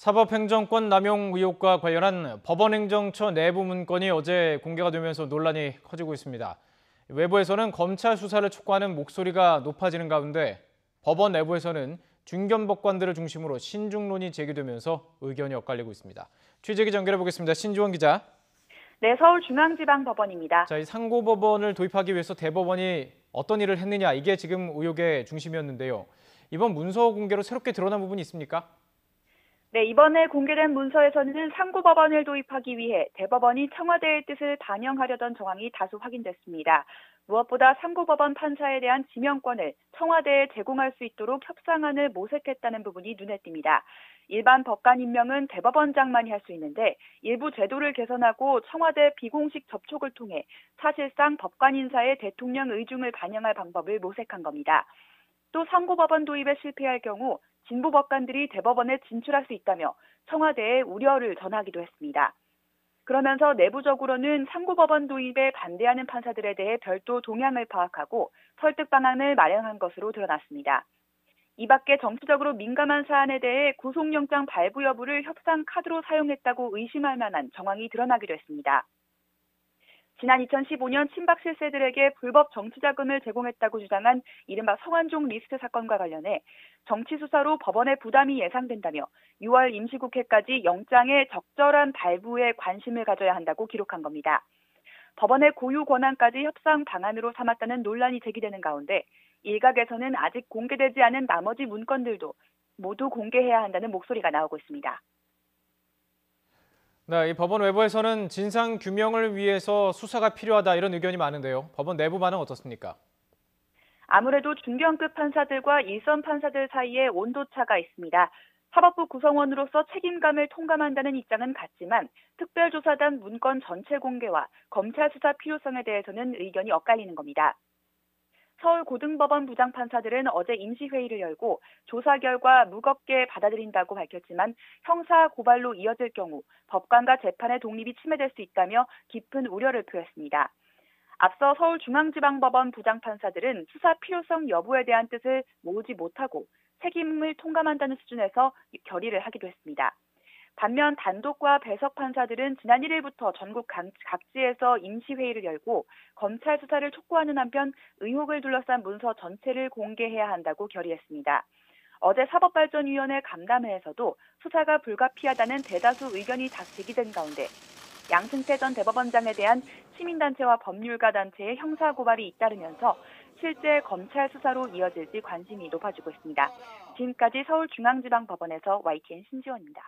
사법행정권 남용 의혹과 관련한 법원행정처 내부 문건이 어제 공개가 되면서 논란이 커지고 있습니다. 외부에서는 검찰 수사를 촉구하는 목소리가 높아지는 가운데 법원 내부에서는 중견법관들을 중심으로 신중론이 제기되면서 의견이 엇갈리고 있습니다. 취재 기자 연결해 보겠습니다. 신지원 기자. 네, 서울중앙지방법원입니다. 이 상고법원을 도입하기 위해서 대법원이 어떤 일을 했느냐, 이게 지금 의혹의 중심이었는데요. 이번 문서 공개로 새롭게 드러난 부분이 있습니까? 네, 이번에 공개된 문서에서는 상고법원을 도입하기 위해 대법원이 청와대의 뜻을 반영하려던 정황이 다수 확인됐습니다. 무엇보다 상고법원 판사에 대한 지명권을 청와대에 제공할 수 있도록 협상안을 모색했다는 부분이 눈에 띕니다. 일반 법관 임명은 대법원장만이 할 수 있는데 일부 제도를 개선하고 청와대 비공식 접촉을 통해 사실상 법관 인사에 대통령 의중을 반영할 방법을 모색한 겁니다. 또 상고법원 도입에 실패할 경우 진보 법관들이 대법원에 진출할 수 있다며 청와대에 우려를 전하기도 했습니다. 그러면서 내부적으로는 상고법원 도입에 반대하는 판사들에 대해 별도 동향을 파악하고 설득 방안을 마련한 것으로 드러났습니다. 이 밖에 정치적으로 민감한 사안에 대해 구속영장 발부 여부를 협상 카드로 사용했다고 의심할 만한 정황이 드러나기도 했습니다. 지난 2015년 친박 실세들에게 불법 정치자금을 제공했다고 주장한 이른바 성완종 리스트 사건과 관련해 정치 수사로 법원의 부담이 예상된다며 6월 임시국회까지 영장의 적절한 발부에 관심을 가져야 한다고 기록한 겁니다. 법원의 고유 권한까지 협상 방안으로 삼았다는 논란이 제기되는 가운데 일각에서는 아직 공개되지 않은 나머지 문건들도 모두 공개해야 한다는 목소리가 나오고 있습니다. 네, 이 법원 외부에서는 진상 규명을 위해서 수사가 필요하다, 이런 의견이 많은데요. 법원 내부 반응 어떻습니까? 아무래도 중견급 판사들과 일선 판사들 사이에 온도차가 있습니다. 사법부 구성원으로서 책임감을 통감한다는 입장은 같지만 특별조사단 문건 전체 공개와 검찰 수사 필요성에 대해서는 의견이 엇갈리는 겁니다. 서울고등법원 부장판사들은 어제 임시회의를 열고 조사 결과 무겁게 받아들인다고 밝혔지만 형사 고발로 이어질 경우 법관과 재판의 독립이 침해될 수 있다며 깊은 우려를 표했습니다. 앞서 서울중앙지방법원 부장판사들은 수사 필요성 여부에 대한 뜻을 모으지 못하고 책임을 통감한다는 수준에서 결의를 하기도 했습니다. 반면 단독과 배석 판사들은 지난 1일부터 전국 각지에서 임시회의를 열고 검찰 수사를 촉구하는 한편 의혹을 둘러싼 문서 전체를 공개해야 한다고 결의했습니다. 어제 사법발전위원회 간담회에서도 수사가 불가피하다는 대다수 의견이 제기된 가운데 양승태 전 대법원장에 대한 시민단체와 법률가 단체의 형사고발이 잇따르면서 실제 검찰 수사로 이어질지 관심이 높아지고 있습니다. 지금까지 서울중앙지방법원에서 YTN 신지원입니다.